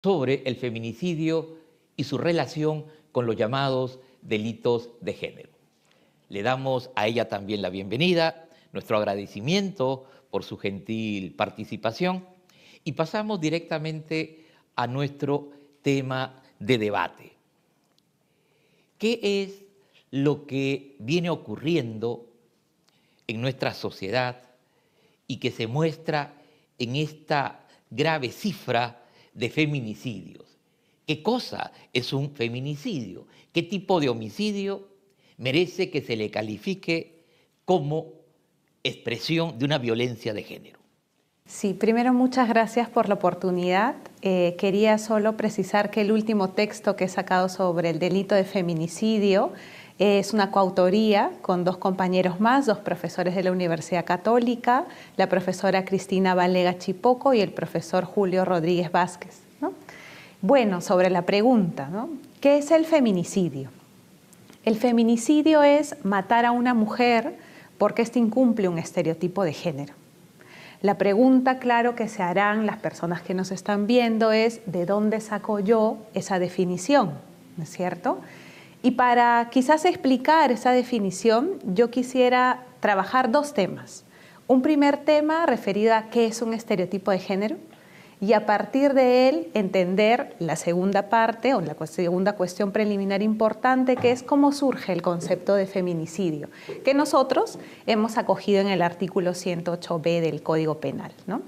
sobre el feminicidio y su relación con los llamados delitos de género. Le damos a ella también la bienvenida, nuestro agradecimiento por su gentil participación y pasamos directamente a nuestro tema de debate. ¿Qué es lo que viene ocurriendo en nuestra sociedad y que se muestra en esta grave cifra de feminicidios? ¿Qué cosa es un feminicidio? ¿Qué tipo de homicidio merece que se le califique como expresión de una violencia de género? Sí, primero muchas gracias por la oportunidad. Quería solo precisar que el último texto que he sacado sobre el delito de feminicidio es una coautoría con dos compañeros más, dos profesores de la Universidad Católica, la profesora Cristina Valega Chipoco y el profesor Julio Rodríguez Vázquez, ¿no? Bueno, sobre la pregunta, ¿no? ¿Qué es el feminicidio? El feminicidio es matar a una mujer porque éste incumple un estereotipo de género. La pregunta, claro, que se harán las personas que nos están viendo es ¿de dónde saco yo esa definición? ¿No es cierto? Y para quizás explicar esa definición, yo quisiera trabajar dos temas. Un primer tema referido a qué es un estereotipo de género y a partir de él entender la segunda parte o la segunda cuestión preliminar importante, que es cómo surge el concepto de feminicidio, que nosotros hemos acogido en el artículo 108b del Código Penal, ¿no?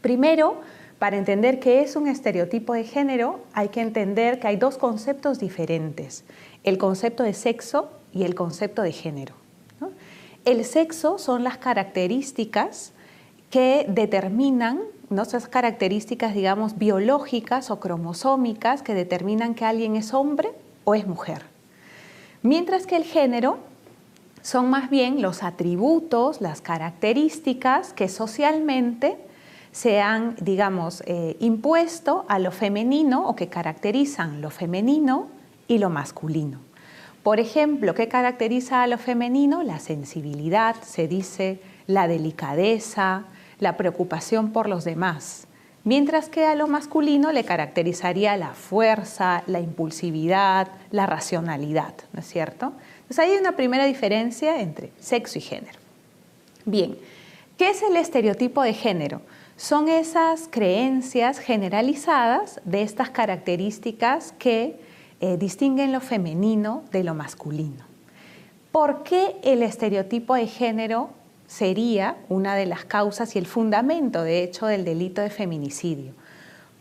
Primero, para entender qué es un estereotipo de género, hay que entender que hay dos conceptos diferentes, el concepto de sexo y el concepto de género, ¿no? El sexo son las características que determinan, ¿no?, esas características, digamos, biológicas o cromosómicas que determinan que alguien es hombre o es mujer. Mientras que el género son más bien los atributos, las características que socialmente se han, digamos, impuesto a lo femenino o que caracterizan lo femenino y lo masculino. Por ejemplo, ¿qué caracteriza a lo femenino? La sensibilidad, se dice, la delicadeza, la preocupación por los demás, mientras que a lo masculino le caracterizaría la fuerza, la impulsividad, la racionalidad, ¿no es cierto? Entonces ahí hay una primera diferencia entre sexo y género. Bien, ¿qué es el estereotipo de género? Son esas creencias generalizadas de estas características que distinguen lo femenino de lo masculino. ¿Por qué el estereotipo de género sería una de las causas y el fundamento, de hecho, del delito de feminicidio?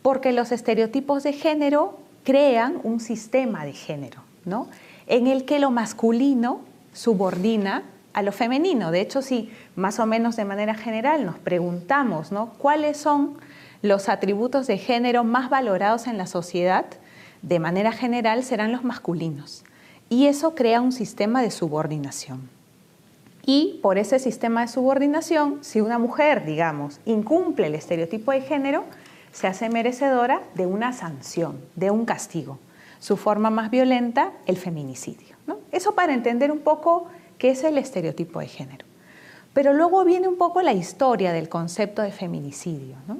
Porque los estereotipos de género crean un sistema de género, ¿no?, en el que lo masculino subordina a lo femenino. De hecho, si más o menos de manera general nos preguntamos, ¿no?, ¿cuáles son los atributos de género más valorados en la sociedad? De manera general serán los masculinos. Y eso crea un sistema de subordinación. Y por ese sistema de subordinación, si una mujer, digamos, incumple el estereotipo de género, se hace merecedora de una sanción, de un castigo. Su forma más violenta, el feminicidio, ¿no? Eso para entender un poco qué es el estereotipo de género. Pero luego viene un poco la historia del concepto de feminicidio, ¿no?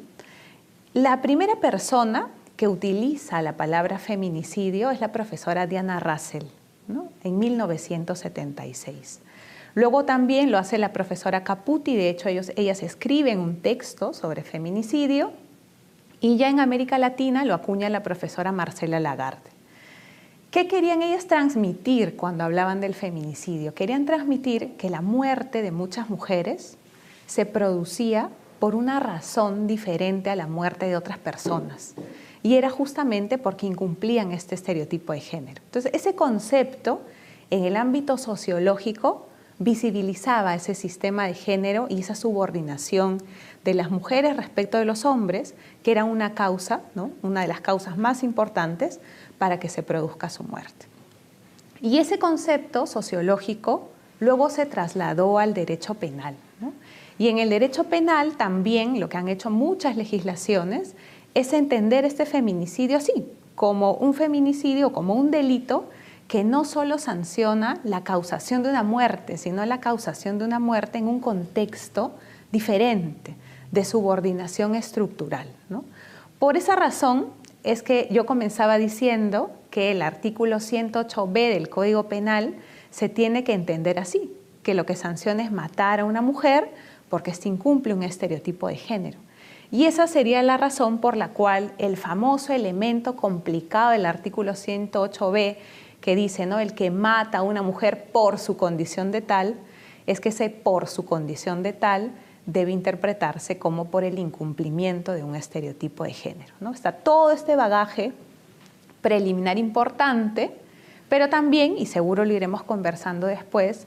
La primera persona que utiliza la palabra feminicidio es la profesora Diana Russell, ¿no?, en 1976. Luego también lo hace la profesora Caputi, de hecho ellas escriben un texto sobre feminicidio y ya en América Latina lo acuña la profesora Marcela Lagarde. ¿Qué querían ellas transmitir cuando hablaban del feminicidio? Querían transmitir que la muerte de muchas mujeres se producía por una razón diferente a la muerte de otras personas. Y era justamente porque incumplían este estereotipo de género. Entonces, ese concepto en el ámbito sociológico visibilizaba ese sistema de género y esa subordinación de las mujeres respecto de los hombres, que era una causa, ¿no?, una de las causas más importantes para que se produzca su muerte. Y ese concepto sociológico luego se trasladó al derecho penal, ¿no? Y en el derecho penal también lo que han hecho muchas legislaciones es entender este feminicidio así, como un feminicidio, como un delito que no solo sanciona la causación de una muerte, sino la causación de una muerte en un contexto diferente de subordinación estructural, ¿no? Por esa razón, es que yo comenzaba diciendo que el artículo 108b del Código Penal se tiene que entender así, que lo que sanciona es matar a una mujer porque éste incumple un estereotipo de género. Y esa sería la razón por la cual el famoso elemento complicado del artículo 108b, que dice, ¿no?, el que mata a una mujer por su condición de tal, es que ese por su condición de tal debe interpretarse como por el incumplimiento de un estereotipo de género, ¿no? Está todo este bagaje preliminar importante, pero también, y seguro lo iremos conversando después,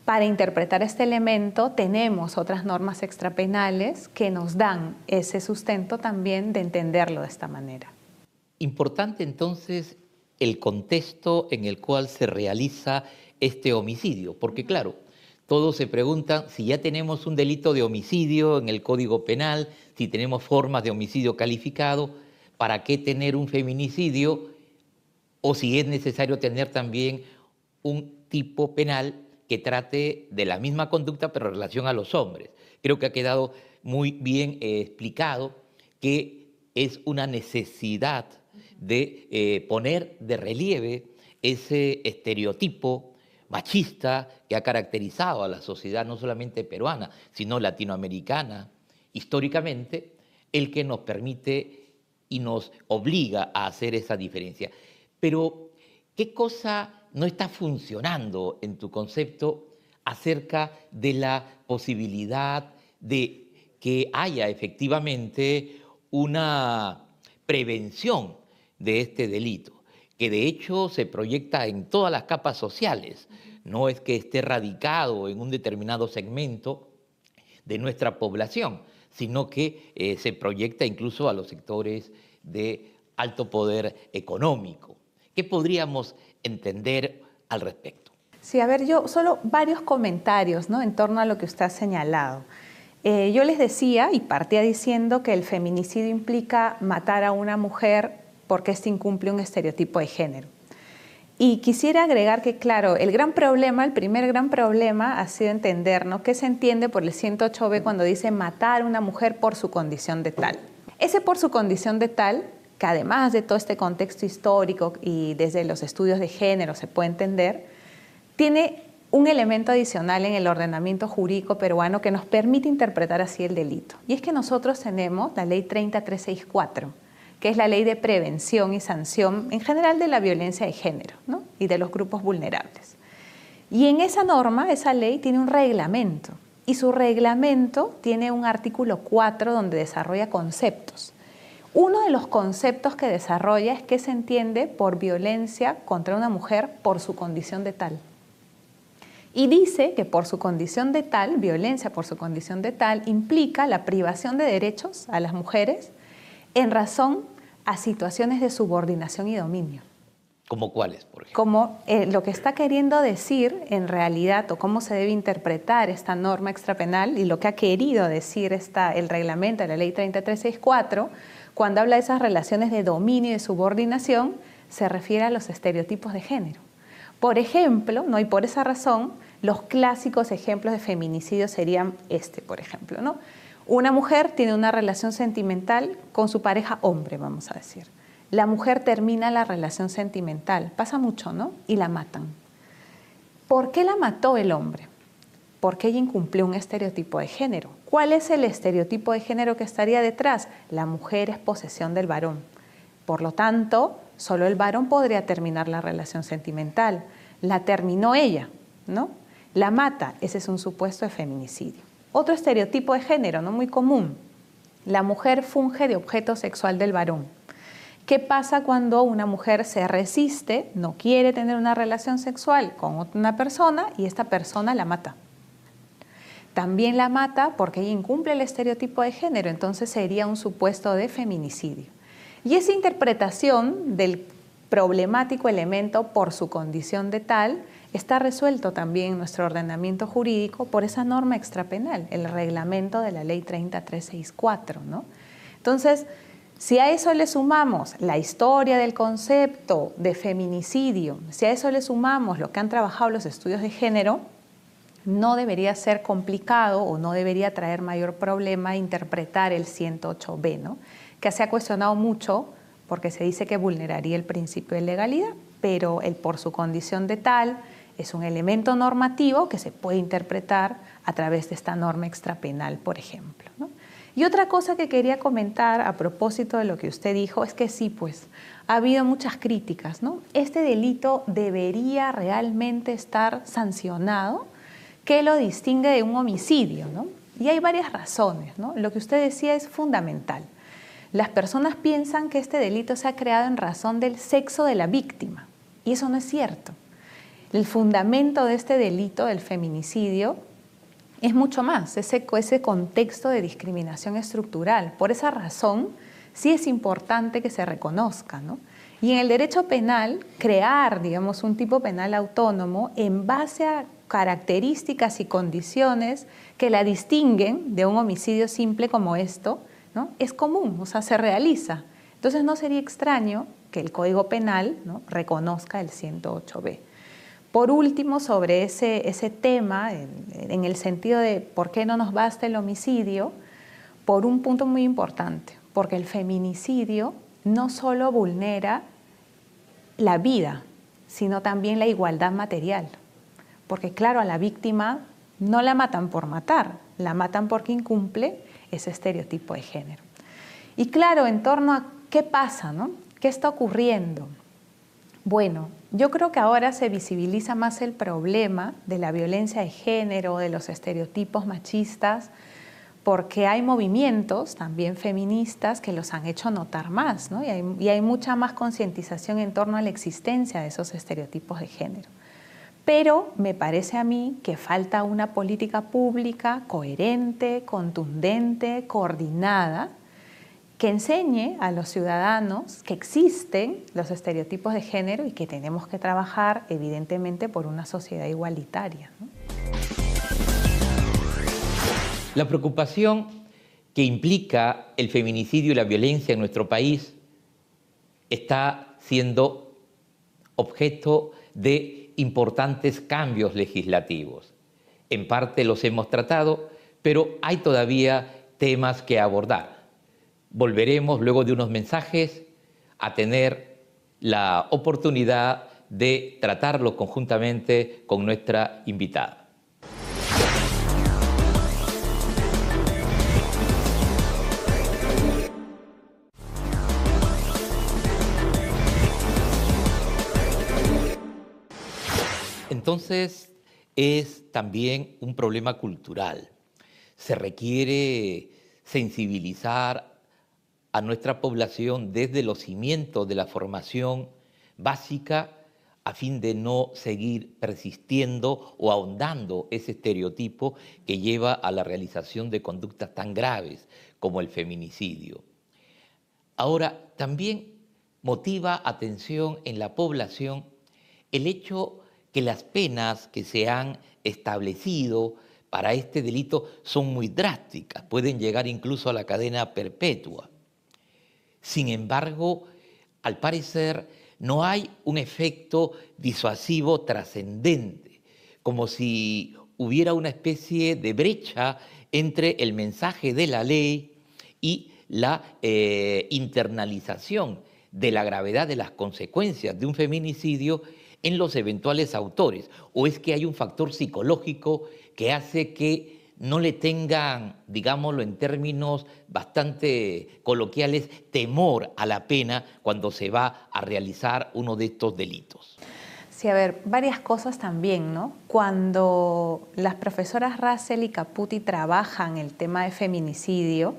para interpretar este elemento tenemos otras normas extrapenales que nos dan ese sustento también de entenderlo de esta manera. Importante entonces el contexto en el cual se realiza este homicidio, porque claro, todos se preguntan si ya tenemos un delito de homicidio en el Código Penal, si tenemos formas de homicidio calificado, ¿para qué tener un feminicidio? O si es necesario tener también un tipo penal que trate de la misma conducta pero en relación a los hombres. Creo que ha quedado muy bien explicado que es una necesidad de poner de relieve ese estereotipo machista que ha caracterizado a la sociedad no solamente peruana, sino latinoamericana, históricamente, el que nos permite y nos obliga a hacer esa diferencia. Pero, ¿qué cosa no está funcionando en tu concepto acerca de la posibilidad de que haya efectivamente una prevención de este delito, que de hecho se proyecta en todas las capas sociales? No es que esté radicado en un determinado segmento de nuestra población, sino que se proyecta incluso a los sectores de alto poder económico. ¿Qué podríamos entender al respecto? Sí, a ver, yo solo varios comentarios, ¿no?, en torno a lo que usted ha señalado. Yo les decía y partía diciendo que el feminicidio implica matar a una mujer porque éste incumple un estereotipo de género. Y quisiera agregar que, claro, el primer gran problema ha sido entender, ¿no?, qué se entiende por el 108b cuando dice matar a una mujer por su condición de tal. Ese por su condición de tal, que además de todo este contexto histórico y desde los estudios de género se puede entender, tiene un elemento adicional en el ordenamiento jurídico peruano que nos permite interpretar así el delito. Y es que nosotros tenemos la Ley 30364, que es la ley de prevención y sanción en general de la violencia de género, ¿no?, y de los grupos vulnerables. Y en esa norma, esa ley tiene un reglamento, y su reglamento tiene un artículo 4 donde desarrolla conceptos. Uno de los conceptos que desarrolla es qué se entiende por violencia contra una mujer por su condición de tal. Y dice que por su condición de tal, violencia por su condición de tal, implica la privación de derechos a las mujeres en razón a situaciones de subordinación y dominio. ¿Cómo cuáles, por ejemplo? Como lo que está queriendo decir en realidad, o cómo se debe interpretar esta norma extrapenal y lo que ha querido decir el reglamento de la Ley 30364, cuando habla de esas relaciones de dominio y de subordinación, se refiere a los estereotipos de género. Por ejemplo, ¿no?, y por esa razón, los clásicos ejemplos de feminicidio serían por ejemplo, ¿no? Una mujer tiene una relación sentimental con su pareja hombre, vamos a decir. La mujer termina la relación sentimental, pasa mucho, ¿no?, y la matan. ¿Por qué la mató el hombre? Porque ella incumplió un estereotipo de género. ¿Cuál es el estereotipo de género que estaría detrás? La mujer es posesión del varón. Por lo tanto, solo el varón podría terminar la relación sentimental. La terminó ella, ¿no? La mata, ese es un supuesto de feminicidio. Otro estereotipo de género, ¿no?, muy común. La mujer funge de objeto sexual del varón. ¿Qué pasa cuando una mujer se resiste, no quiere tener una relación sexual con una persona y esta persona la mata? También la mata porque ella incumple el estereotipo de género, entonces sería un supuesto de feminicidio. Y esa interpretación del problemático elemento por su condición de tal está resuelto también en nuestro ordenamiento jurídico por esa norma extrapenal, el reglamento de la Ley 30364, ¿no? Entonces, si a eso le sumamos la historia del concepto de feminicidio, si a eso le sumamos lo que han trabajado los estudios de género, no debería ser complicado o no debería traer mayor problema interpretar el 108b, ¿no?, que se ha cuestionado mucho porque se dice que vulneraría el principio de legalidad, pero el por su condición de tal es un elemento normativo que se puede interpretar a través de esta norma extrapenal, por ejemplo, ¿no? Y otra cosa que quería comentar a propósito de lo que usted dijo es que sí, pues, ha habido muchas críticas, ¿no? Este delito debería realmente estar sancionado, ¿qué lo distingue de un homicidio, ¿no? Y hay varias razones, ¿no? Lo que usted decía es fundamental. Las personas piensan que este delito se ha creado en razón del sexo de la víctima, y eso no es cierto. El fundamento de este delito, del feminicidio, es mucho más, ese contexto de discriminación estructural. Por esa razón, sí es importante que se reconozca, ¿no? Y en el derecho penal, crear, digamos, un tipo penal autónomo en base a características y condiciones que la distinguen de un homicidio simple como esto, ¿no? Es común, o sea, se realiza. Entonces no sería extraño que el Código Penal, ¿no?, reconozca el 108B. Por último, sobre ese tema, en el sentido de por qué no nos basta el homicidio, por un punto muy importante, porque el feminicidio no solo vulnera la vida, sino también la igualdad material. Porque claro, a la víctima no la matan por matar, la matan porque incumple ese estereotipo de género. Y claro, en torno a qué pasa, ¿no? ¿Qué está ocurriendo? Bueno, yo creo que ahora se visibiliza más el problema de la violencia de género, de los estereotipos machistas, porque hay movimientos también feministas que los han hecho notar más, ¿no? Y hay mucha más concientización en torno a la existencia de esos estereotipos de género. Pero me parece a mí que falta una política pública coherente, contundente, coordinada, que enseñe a los ciudadanos que existen los estereotipos de género y que tenemos que trabajar, evidentemente, por una sociedad igualitaria, ¿no? La preocupación que implica el feminicidio y la violencia en nuestro país está siendo objeto de importantes cambios legislativos. En parte los hemos tratado, pero hay todavía temas que abordar. Volveremos luego de unos mensajes a tener la oportunidad de tratarlo conjuntamente con nuestra invitada. Entonces, es también un problema cultural. Se requiere sensibilizar a nuestra población desde los cimientos de la formación básica a fin de no seguir persistiendo o ahondando ese estereotipo que lleva a la realización de conductas tan graves como el feminicidio. Ahora, también motiva atención en la población el hecho que las penas que se han establecido para este delito son muy drásticas, pueden llegar incluso a la cadena perpetua. Sin embargo, al parecer, no hay un efecto disuasivo trascendente, como si hubiera una especie de brecha entre el mensaje de la ley y la internalización de la gravedad de las consecuencias de un feminicidio en los eventuales autores. ¿O es que hay un factor psicológico que hace que no le tengan, digámoslo en términos bastante coloquiales, temor a la pena cuando se va a realizar uno de estos delitos? Sí, a ver, varias cosas también, ¿no? Cuando las profesoras Russell y Caputi trabajan el tema de feminicidio,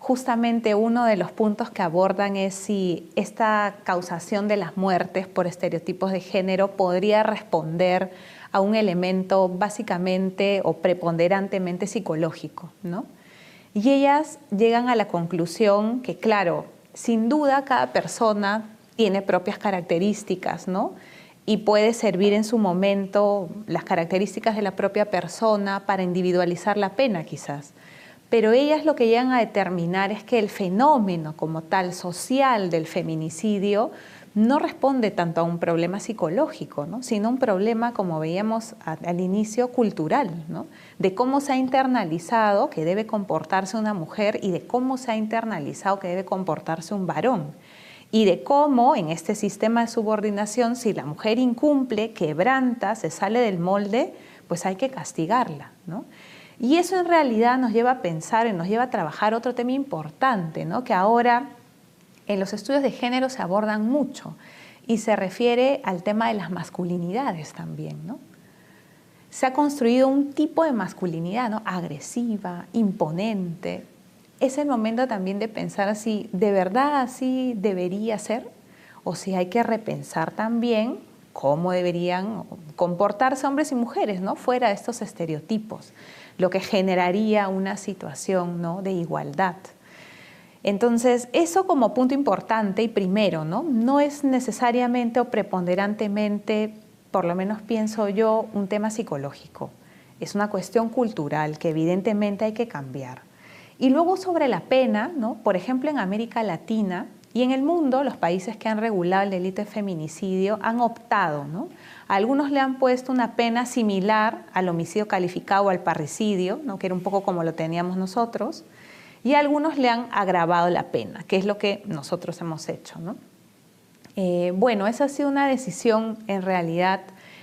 justamente uno de los puntos que abordan es si esta causación de las muertes por estereotipos de género podría responder a un elemento básicamente o preponderantemente psicológico, ¿no? Y ellas llegan a la conclusión que, claro, sin duda cada persona tiene propias características, ¿no? Y puede servir en su momento las características de la propia persona para individualizar la pena, quizás. Pero ellas lo que llegan a determinar es que el fenómeno como tal social del feminicidio no responde tanto a un problema psicológico, ¿no?, sino a un problema, como veíamos al inicio, cultural, ¿no?, de cómo se ha internalizado que debe comportarse una mujer y de cómo se ha internalizado que debe comportarse un varón. y de cómo en este sistema de subordinación, si la mujer incumple, quebranta, se sale del molde, pues hay que castigarla, ¿no? Y eso en realidad nos lleva a pensar y nos lleva a trabajar otro tema importante, ¿no? Que ahora en los estudios de género se abordan mucho y se refiere al tema de las masculinidades también, ¿no? Se ha construido un tipo de masculinidad, ¿no? Agresiva, imponente. Es el momento también de pensar si de verdad así debería ser o si hay que repensar también cómo deberían comportarse hombres y mujeres, ¿no? Fuera de estos estereotipos, lo que generaría una situación, ¿no? De igualdad. Entonces, eso como punto importante y primero, ¿no? No es necesariamente o preponderantemente, por lo menos pienso yo, un tema psicológico. Es una cuestión cultural que evidentemente hay que cambiar. Y luego sobre la pena, ¿no? Por ejemplo, en América Latina y en el mundo, los países que han regulado el delito de feminicidio han optado, ¿no? Algunos le han puesto una pena similar al homicidio calificado o al parricidio, ¿no? Que era un poco como lo teníamos nosotros, y algunos le han agravado la pena, que es lo que nosotros hemos hecho, ¿no? Bueno, esa ha sido una decisión en realidad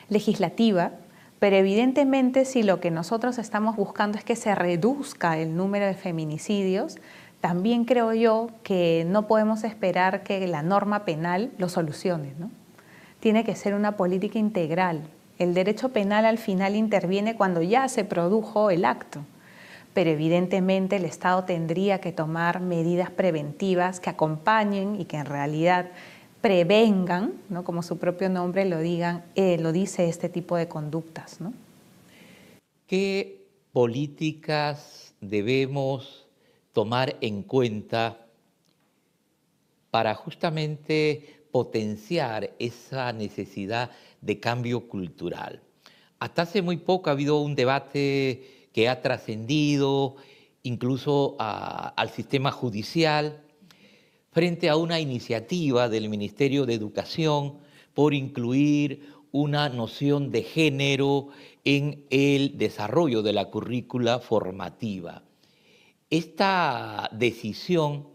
legislativa, pero evidentemente si lo que nosotros estamos buscando es que se reduzca el número de feminicidios, también creo yo que no podemos esperar que la norma penal lo solucione, ¿no? Tiene que ser una política integral. El derecho penal al final interviene cuando ya se produjo el acto, pero evidentemente el Estado tendría que tomar medidas preventivas que acompañen y que en realidad prevengan, ¿no? Como su propio nombre lo dice este tipo de conductas, ¿no? ¿Qué políticas debemos tomar en cuenta para justamente potenciar esa necesidad de cambio cultural? Hasta hace muy poco ha habido un debate que ha trascendido incluso al sistema judicial frente a una iniciativa del Ministerio de Educación por incluir una noción de género en el desarrollo de la currícula formativa. Esta decisión,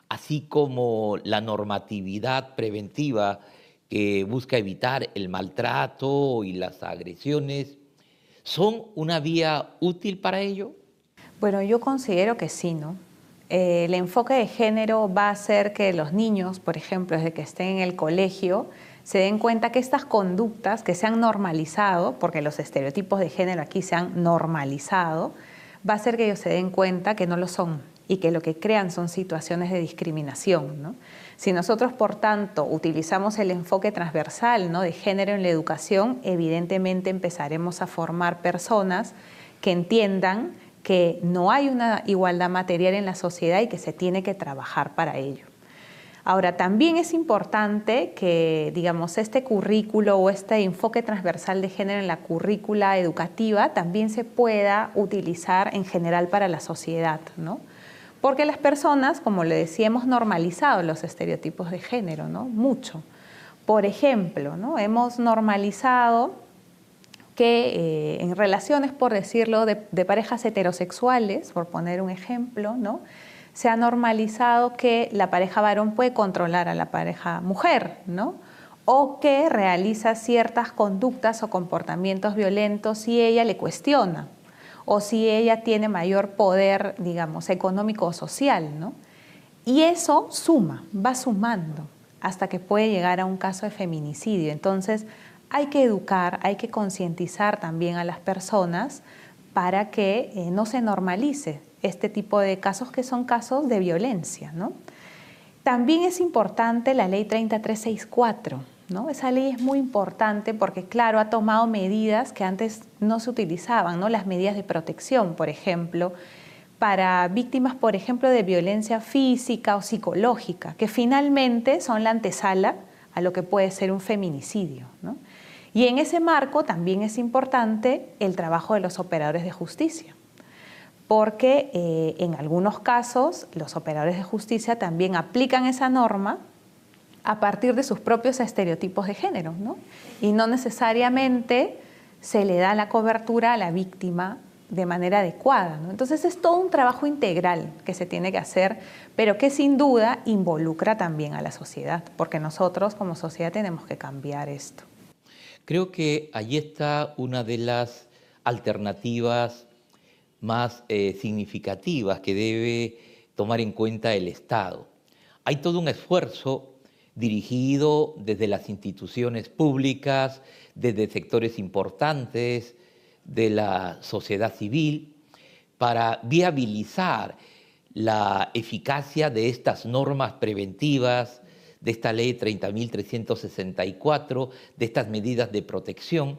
así como la normatividad preventiva que busca evitar el maltrato y las agresiones, ¿son una vía útil para ello? Bueno, yo considero que sí, ¿no? El enfoque de género va a hacer que los niños, por ejemplo, desde que estén en el colegio, se den cuenta que estas conductas que se han normalizado, porque los estereotipos de género aquí se han normalizado, va a hacer que ellos se den cuenta que no lo son y que lo que crean son situaciones de discriminación, ¿no? Si nosotros, por tanto, utilizamos el enfoque transversal, ¿no? De género en la educación, evidentemente empezaremos a formar personas que entiendan que no hay una igualdad material en la sociedad y que se tiene que trabajar para ello. Ahora, también es importante que, digamos, este currículo o este enfoque transversal de género en la currícula educativa también se pueda utilizar en general para la sociedad, ¿no? Porque las personas, como le decía, hemos normalizado los estereotipos de género, ¿no? Mucho. Por ejemplo, ¿no? Hemos normalizado que en relaciones, por decirlo, de parejas heterosexuales, por poner un ejemplo, ¿no? Se ha normalizado que la pareja varón puede controlar a la pareja mujer, ¿no? O que realiza ciertas conductas o comportamientos violentos si ella le cuestiona o si ella tiene mayor poder, digamos, económico o social, ¿no? Y eso suma, va sumando hasta que puede llegar a un caso de feminicidio. Entonces, hay que educar, hay que concientizar también a las personas para que no se normalice este tipo de casos que son casos de violencia, ¿no? También es importante la ley 30364, ¿no? Esa ley es muy importante porque, claro, ha tomado medidas que antes no se utilizaban, ¿no? Las medidas de protección, por ejemplo, para víctimas, por ejemplo, de violencia física o psicológica, que finalmente son la antesala a lo que puede ser un feminicidio, ¿no? Y en ese marco también es importante el trabajo de los operadores de justicia, porque en algunos casos los operadores de justicia también aplican esa norma a partir de sus propios estereotipos de género, ¿no? Y no necesariamente se le da la cobertura a la víctima de manera adecuada, ¿no? Entonces es todo un trabajo integral que se tiene que hacer, pero que sin duda involucra también a la sociedad, porque nosotros como sociedad tenemos que cambiar esto. Creo que allí está una de las alternativas más significativas que debe tomar en cuenta el Estado. Hay todo un esfuerzo dirigido desde las instituciones públicas, desde sectores importantes de la sociedad civil, para viabilizar la eficacia de estas normas preventivas, de esta ley 30.364, de estas medidas de protección,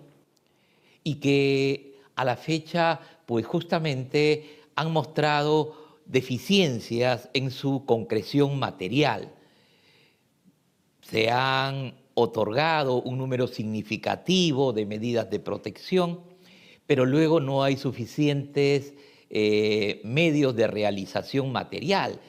y que a la fecha, pues justamente han mostrado deficiencias en su concreción material. Se han otorgado un número significativo de medidas de protección, pero luego no hay suficientes medios de realización material.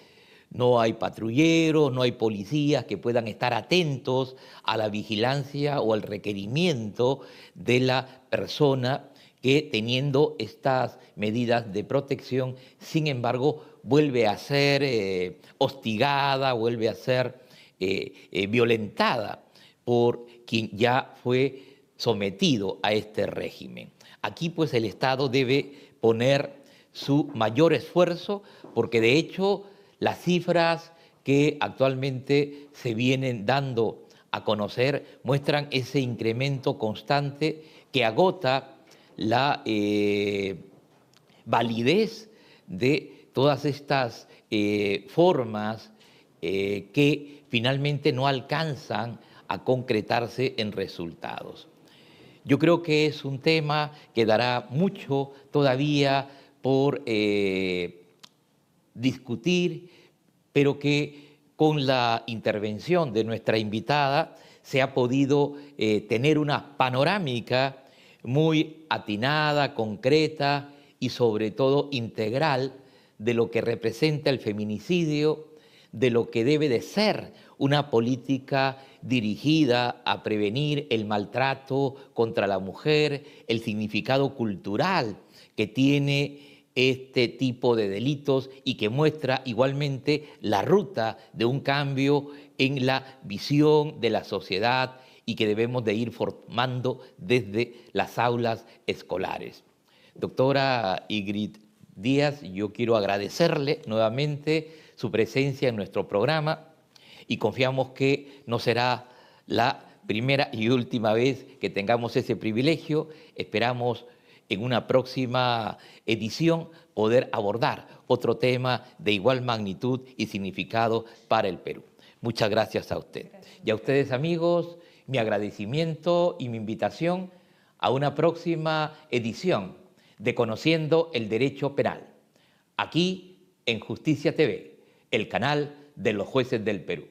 No hay patrulleros, no hay policías que puedan estar atentos a la vigilancia o al requerimiento de la persona que, teniendo estas medidas de protección, sin embargo, vuelve a ser hostigada, vuelve a ser violentada por quien ya fue sometido a este régimen. Aquí pues el Estado debe poner su mayor esfuerzo, porque de hecho las cifras que actualmente se vienen dando a conocer muestran ese incremento constante que agota la validez de todas estas formas que finalmente no alcanzan a concretarse en resultados. Yo creo que es un tema que dará mucho todavía por discutir, pero que con la intervención de nuestra invitada se ha podido tener una panorámica muy atinada, concreta y sobre todo integral de lo que representa el feminicidio, de lo que debe de ser una política dirigida a prevenir el maltrato contra la mujer, el significado cultural que tiene este tipo de delitos y que muestra igualmente la ruta de un cambio en la visión de la sociedad y que debemos de ir formando desde las aulas escolares. Doctora Ingrid Díaz, yo quiero agradecerle nuevamente su presencia en nuestro programa y confiamos que no será la primera y última vez que tengamos ese privilegio. Esperamos en una próxima edición poder abordar otro tema de igual magnitud y significado para el Perú. Muchas gracias a usted. Y a ustedes, amigos, mi agradecimiento y mi invitación a una próxima edición de Conociendo el Derecho Penal, aquí en Justicia TV, el canal de los jueces del Perú.